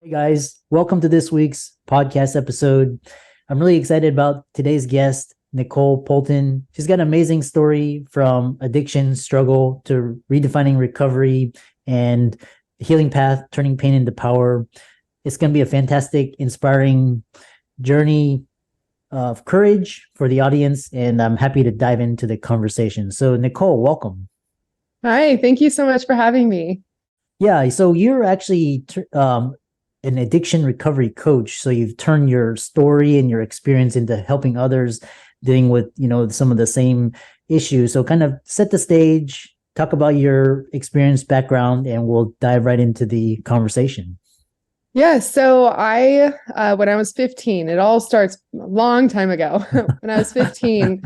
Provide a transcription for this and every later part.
Hey guys, welcome to this week's podcast episode. I'm really excited about today's guest, Nicole Poulton. She's got an amazing story from addiction struggle to redefining recovery and healing path, turning pain into power. It's going to be a fantastic, inspiring journey of courage for the audience, and I'm happy to dive into the conversation. So, Nicole, welcome. Hi, thank you so much for having me. Yeah, so you're actually an addiction recovery coach. So you've turned your story and your experience into helping others dealing with, some of the same issues. So kind of set the stage, talk about your experience background, and we'll dive right into the conversation. Yeah, so when I was 15, it all starts a long time ago. When I was 15,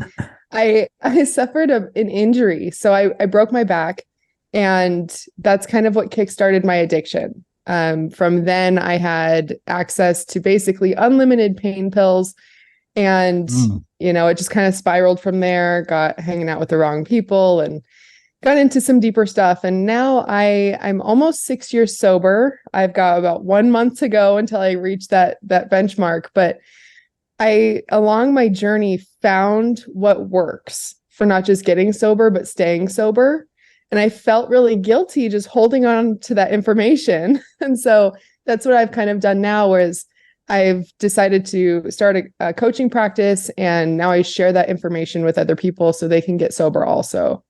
I suffered an injury. So I broke my back, and that's kind of what kickstarted my addiction. From then, I had access to basically unlimited pain pills. And, it just kind of spiraled from there, got hanging out with the wrong people and got into some deeper stuff. And now I'm almost 6 years sober. I've got about 1 month to go until I reach that benchmark. But I, along my journey, found what works for not just getting sober, but staying sober. And I felt really guilty just holding on to that information. And so that's what I've kind of done now, whereas I've decided to start a coaching practice, and now I share that information with other people so they can get sober also.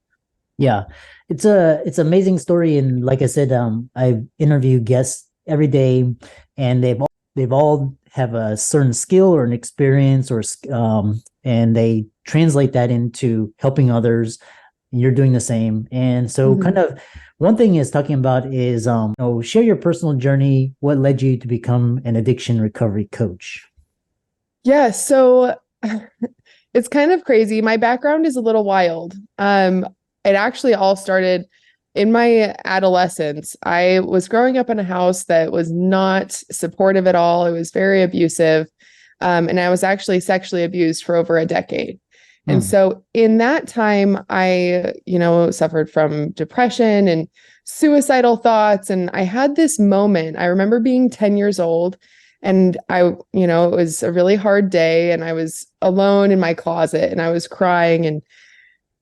Yeah, it's an amazing story. And like I said, I interview guests every day, and they've all have a certain skill or an experience, and they translate that into helping others. You're doing the same. And so kind of one thing is talking about is, share your personal journey. What led you to become an addiction recovery coach? Yeah. So it's kind of crazy. My background is a little wild. It actually all started in my adolescence. I was growing up in a house that was not supportive at all. It was very abusive. And I was actually sexually abused for over a decade. And so in that time, I, suffered from depression and suicidal thoughts. And I had this moment. I remember being 10 years old, and it was a really hard day, and I was alone in my closet, and I was crying.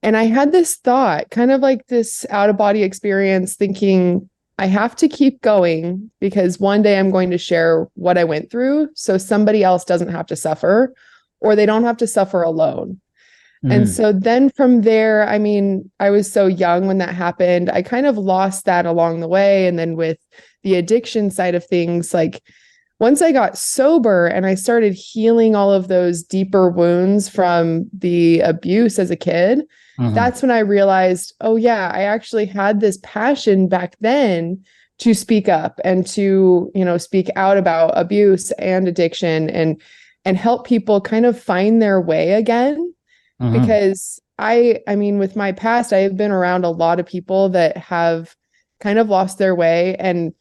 And I had this thought, kind of like this out-of-body experience, thinking, I have to keep going because one day I'm going to share what I went through so somebody else doesn't have to suffer, or they don't have to suffer alone. And so then from there, I was so young when that happened. I kind of lost that along the way. And then with the addiction side of things, like once I got sober and I started healing all of those deeper wounds from the abuse as a kid, that's when I realized, oh yeah, I actually had this passion back then to speak up and to, speak out about abuse and addiction and help people kind of find their way again. Because with my past, I have been around a lot of people that have kind of lost their way, and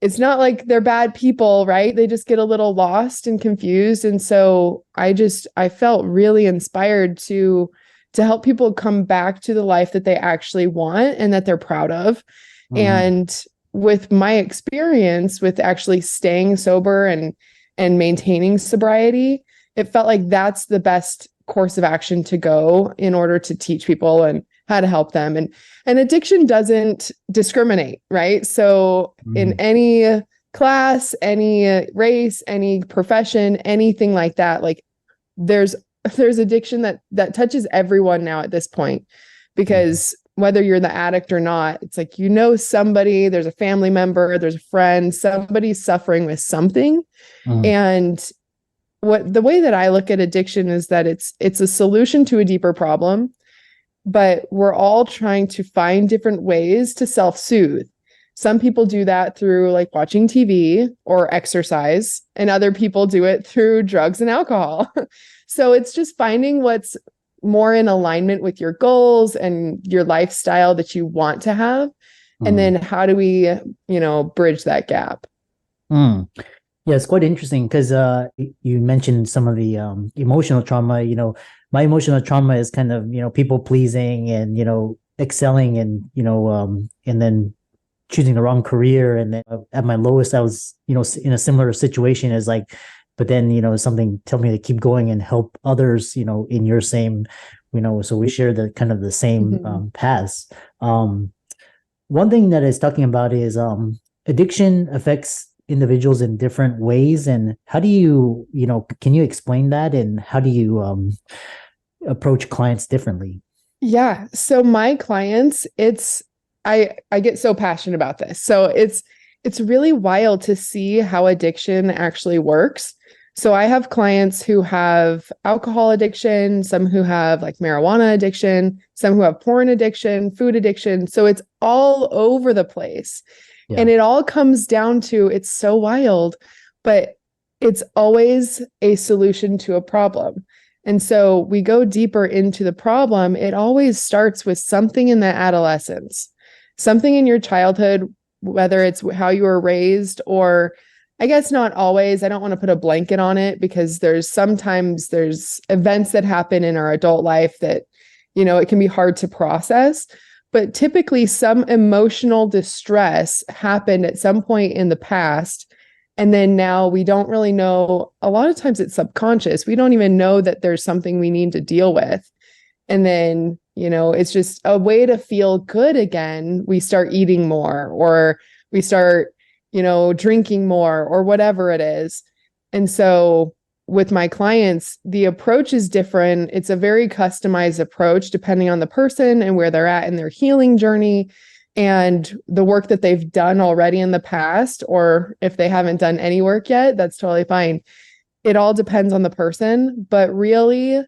it's not like they're bad people, right? They just get a little lost and confused. And so I felt really inspired to help people come back to the life that they actually want and that they're proud of. And with my experience with actually staying sober and maintaining sobriety, it felt like that's the best course of action to go in order to teach people and how to help them. And addiction doesn't discriminate, right? So in any class, any race, any profession, anything like that, like there's addiction that touches everyone now at this point, because whether you're the addict or not, it's like, somebody, there's a family member, there's a friend, somebody's suffering with something. And the way that I look at addiction is that it's a solution to a deeper problem, but we're all trying to find different ways to self-soothe. Some people do that through like watching TV or exercise, and other people do it through drugs and alcohol. So it's just finding what's more in alignment with your goals and your lifestyle that you want to have. And then how do we, bridge that gap? Yeah, it's quite interesting because you mentioned some of the emotional trauma. My emotional trauma is kind of, people pleasing and, excelling and, and then choosing the wrong career. And then at my lowest, I was, in a similar situation as like, but then, something told me to keep going and help others, in your same, so we share the kind of the same paths. One thing that is talking about is addiction affects individuals in different ways. And how do you, can you explain that? And how do you approach clients differently? Yeah. So my clients, I get so passionate about this. So it's really wild to see how addiction actually works. So I have clients who have alcohol addiction, some who have like marijuana addiction, some who have porn addiction, food addiction. So it's all over the place. Yeah. And it all comes down to, it's so wild, but it's always a solution to a problem. And so we go deeper into the problem. It always starts with something in the adolescence, something in your childhood, whether it's how you were raised, or I guess not always. I don't want to put a blanket on it, because sometimes there's events that happen in our adult life that, it can be hard to process. But typically some emotional distress happened at some point in the past. And then now we don't really know. A lot of times it's subconscious. We don't even know that there's something we need to deal with. And then, it's just a way to feel good again. We start eating more, or we start, drinking more, or whatever it is. And so with my clients, the approach is different. It's a very customized approach depending on the person and where they're at in their healing journey and the work that they've done already in the past, or if they haven't done any work yet, that's totally fine. It all depends on the person, but really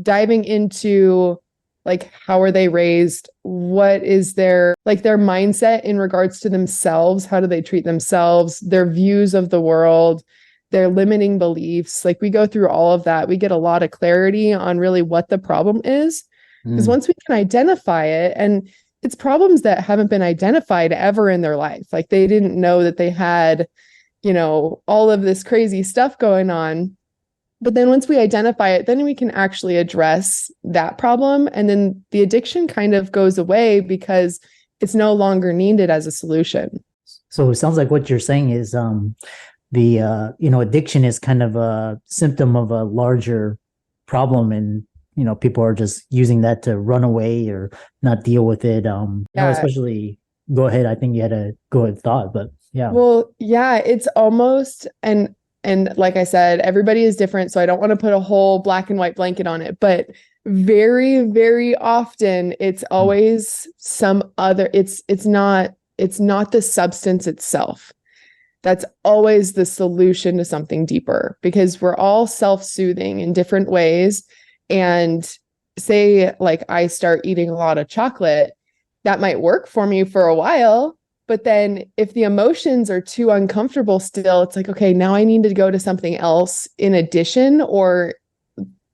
diving into like, how are they raised? What is their mindset in regards to themselves? How do they treat themselves? Their views of the world, their limiting beliefs. Like, we go through all of that. We get a lot of clarity on really what the problem is. Because once we can identify it, and it's problems that haven't been identified ever in their life. Like, they didn't know that they had, all of this crazy stuff going on. But then once we identify it, then we can actually address that problem. And then the addiction kind of goes away because it's no longer needed as a solution. So it sounds like what you're saying is addiction is kind of a symptom of a larger problem, and people are just using that to run away or not deal with it. Especially, go ahead. I think you had a go ahead thought, but yeah. Well, yeah, it's almost, and like I said, everybody is different, so I don't want to put a whole black and white blanket on it, but very, very often it's always some other, it's not the substance itself. That's always the solution to something deeper, because we're all self-soothing in different ways. And say, like, I start eating a lot of chocolate, that might work for me for a while. But then if the emotions are too uncomfortable still, it's like, okay, now I need to go to something else in addition, or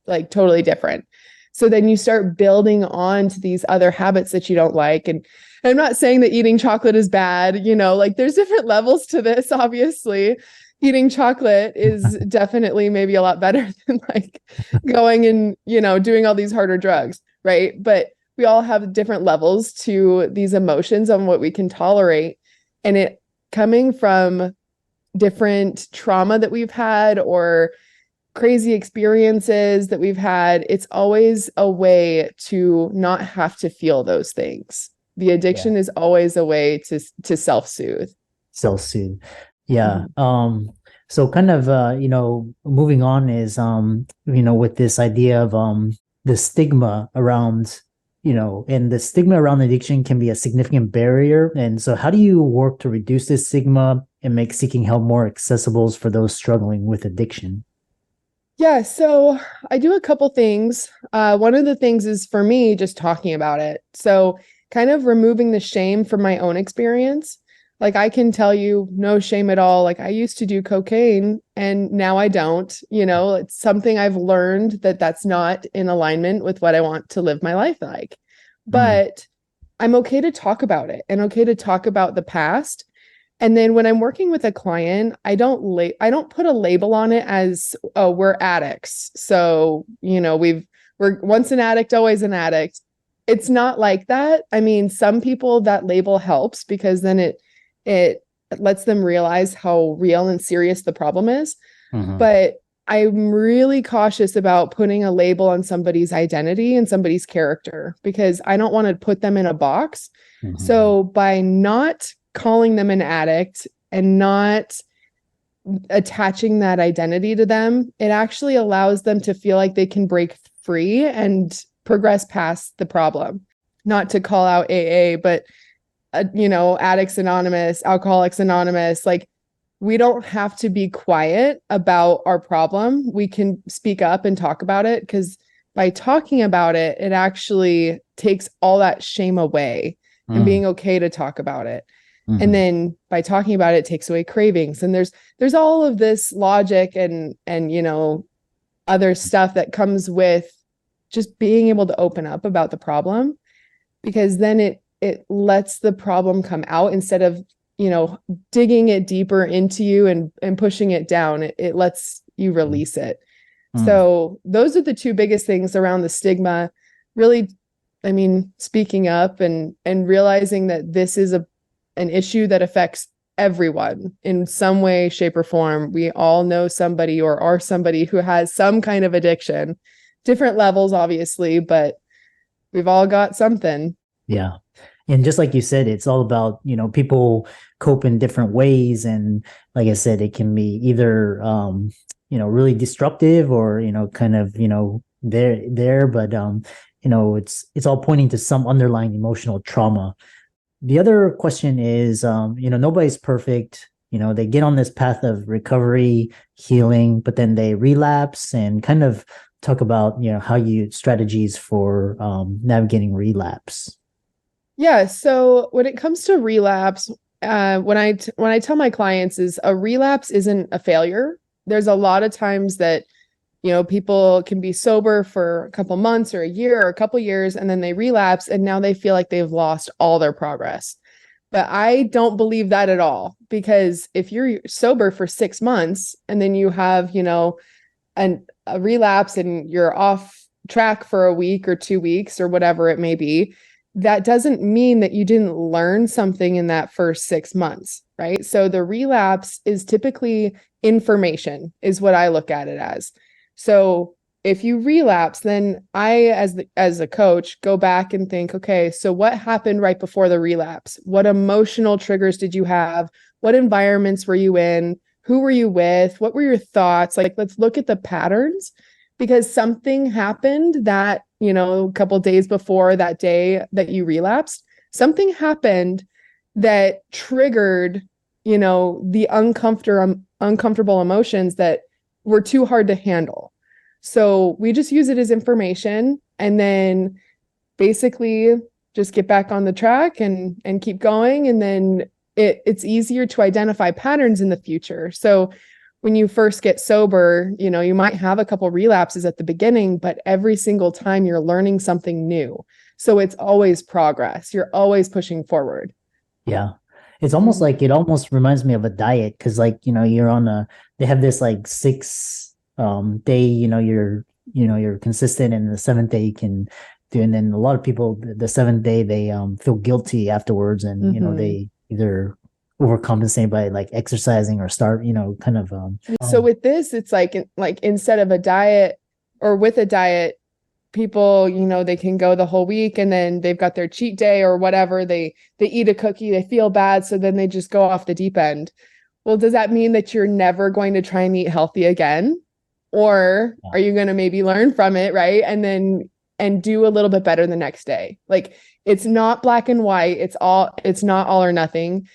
like totally different. So then you start building on to these other habits that you don't like. And I'm not saying that eating chocolate is bad, like, there's different levels to this, obviously. Eating chocolate is definitely maybe a lot better than like going and, doing all these harder drugs, right? But we all have different levels to these emotions on what we can tolerate. And it coming from different trauma that we've had or crazy experiences that we've had, it's always a way to not have to feel those things. The addiction is always a way to self-soothe. Self-soothe. Yeah. So kind of, moving on is, with this idea of the stigma around, and the stigma around addiction can be a significant barrier. And so how do you work to reduce this stigma and make seeking help more accessible for those struggling with addiction? Yeah, so I do a couple things. One of the things is, for me, just talking about it. So kind of removing the shame from my own experience. Like, I can tell you, no shame at all. Like, I used to do cocaine and now I don't. It's something I've learned that that's not in alignment with what I want to live my life like. But I'm okay to talk about it and okay to talk about the past. And then when I'm working with a client, I don't put a label on it as, oh, we're addicts. So, we're once an addict, always an addict. It's not like that. I mean, some people that label helps, because then it it lets them realize how real and serious the problem is. Mhm. But I'm really cautious about putting a label on somebody's identity and somebody's character, because I don't want to put them in a box. Mhm. So by not calling them an addict and not attaching that identity to them, it actually allows them to feel like they can break free and progress past the problem. Not to call out AA, but Addicts Anonymous, Alcoholics Anonymous, like, we don't have to be quiet about our problem. We can speak up and talk about it, because by talking about it, it actually takes all that shame away and being okay to talk about it. Mhm. And then by talking about it, it takes away cravings. And there's all of this logic and other stuff that comes with just being able to open up about the problem, because then it lets the problem come out instead of digging it deeper into you and pushing it down. It lets you release it. So those are the two biggest things around the stigma. Really, I mean, speaking up and realizing that this is an issue that affects everyone in some way, shape, or form. We all know somebody or are somebody who has some kind of addiction, different levels, obviously, but we've all got something. Yeah. And just like you said, it's all about, people cope in different ways. And like I said, it can be either, really destructive or, kind of, there, but, it's all pointing to some underlying emotional trauma. The other question is, nobody's perfect. They get on this path of recovery, healing, but then they relapse, and kind of talk about, how you strategies for navigating relapse. Yeah. So when it comes to relapse, when I tell my clients is a relapse isn't a failure. There's a lot of times that, people can be sober for a couple months or a year or a couple years, and then they relapse and now they feel like they've lost all their progress. But I don't believe that at all, because if you're sober for 6 months and then you have, a relapse and you're off track for a week or 2 weeks or whatever it may be, that doesn't mean that you didn't learn something in that first 6 months, right? So the relapse is typically information, is what I look at it as. So if you relapse, then I, as a coach, go back and think, okay, so what happened right before the relapse? What emotional triggers did you have? What environments were you in? Who were you with? What were your thoughts? Like, let's look at the patterns, because something happened that, a couple of days before that day that you relapsed, something happened that triggered, the uncomfortable emotions that were too hard to handle. So we just use it as information, and then basically just get back on the track and keep going. And then it's easier to identify patterns in the future. So when you first get sober, you might have a couple relapses at the beginning, but every single time you're learning something new. So it's always progress. You're always pushing forward. Yeah. It's almost like, it almost reminds me of a diet. Cause like, they have this like 6 day, you're consistent, and the 7th day you can do. And then a lot of people, the 7th day, they feel guilty afterwards, and, they either overcompensate by like exercising or start, kind of. So with this, it's like instead of a diet, or with a diet, people, they can go the whole week and then they've got their cheat day or whatever. They eat a cookie, they feel bad, so then they just go off the deep end. Well, does that mean that you're never going to try and eat healthy again? Or are you going to maybe learn from it, right? And do a little bit better the next day? Like, it's not black and white. It's not all or nothing.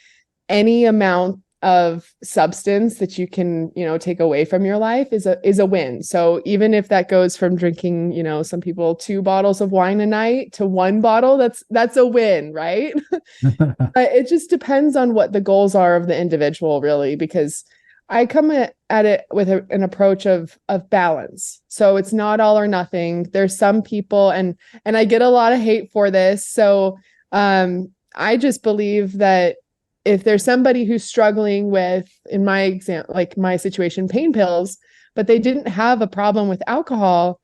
Any amount of substance that you can, take away from your life is a win. So even if that goes from drinking, some people 2 bottles of wine a night to 1 bottle, that's a win, right? But it just depends on what the goals are of the individual, really, because I come at it with an approach of balance. So it's not all or nothing. There's some people, and I get a lot of hate for this. So I just believe that if there's somebody who's struggling with, in my example, like my situation, pain pills, but they didn't have a problem with alcohol,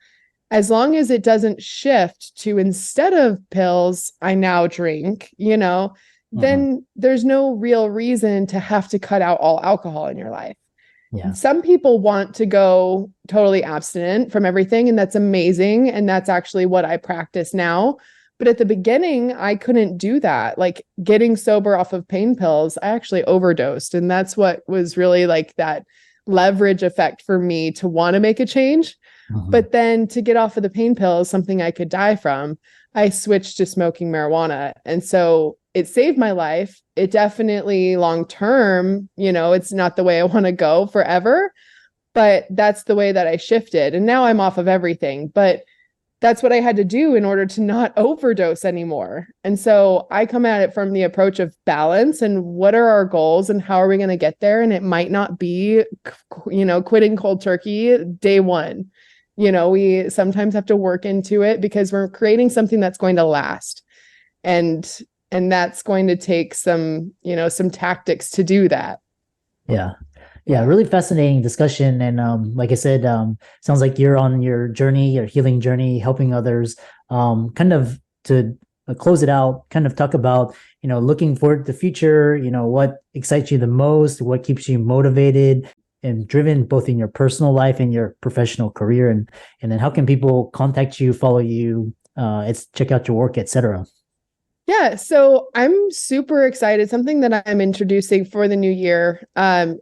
as long as it doesn't shift to, instead of pills, I now drink, then there's no real reason to have to cut out all alcohol in your life. Yeah. Some people want to go totally abstinent from everything, and that's amazing. And that's actually what I practice now. But at the beginning, I couldn't do that. Like getting sober off of pain pills, I actually overdosed. And that's what was really like that leverage effect for me to want to make a change. But then to get off of the pain pills, something I could die from, I switched to smoking marijuana. And so it saved my life. It definitely long term, it's not the way I want to go forever, but that's the way that I shifted. And now I'm off of everything, but that's what I had to do in order to not overdose anymore. And so I come at it from the approach of balance and what are our goals and how are we going to get there? And it might not be, quitting cold turkey day one. We sometimes have to work into it because we're creating something that's going to last. And that's going to take some tactics to do that. Yeah. Yeah. Really fascinating discussion. And like I said, sounds like you're on your journey, your healing journey, helping others. Kind of to close it out, kind of talk about, looking forward to the future, what excites you the most, what keeps you motivated and driven both in your personal life and your professional career. And then how can people contact you, follow you, check out your work, etc. Yeah, so I'm super excited. Something that I'm introducing for the new year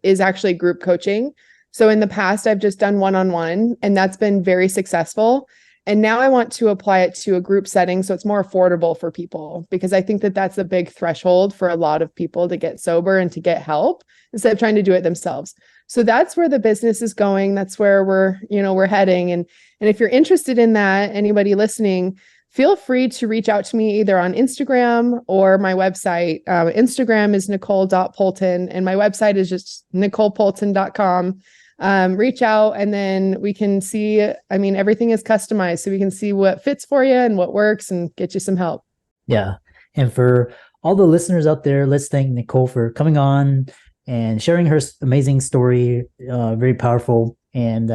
is actually group coaching. So in the past, I've just done one-on-one, and that's been very successful. And now I want to apply it to a group setting so it's more affordable for people, because I think that that's a big threshold for a lot of people to get sober and to get help instead of trying to do it themselves. So that's where the business is going. That's where we're heading. And if you're interested in that, anybody listening, feel free to reach out to me either on Instagram or my website. Instagram is nicole.poulton and my website is just nicolepoulton.com. Reach out and then we can see, everything is customized so we can see what fits for you and what works and get you some help. Yeah. And for all the listeners out there, let's thank Nicole for coming on and sharing her amazing story. Very powerful. And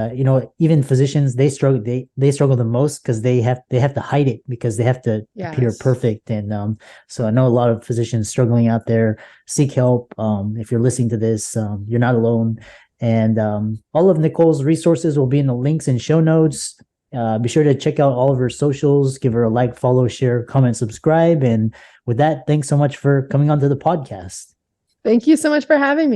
even physicians, they struggle the most because they have to hide it because they have to appear perfect. And so I know a lot of physicians struggling out there. Seek help. If you're listening to this, you're not alone. And all of Nicole's resources will be in the links and show notes. Be sure to check out all of her socials. Give her a like, follow, share, comment, subscribe. And with that, thanks so much for coming onto the podcast. Thank you so much for having me.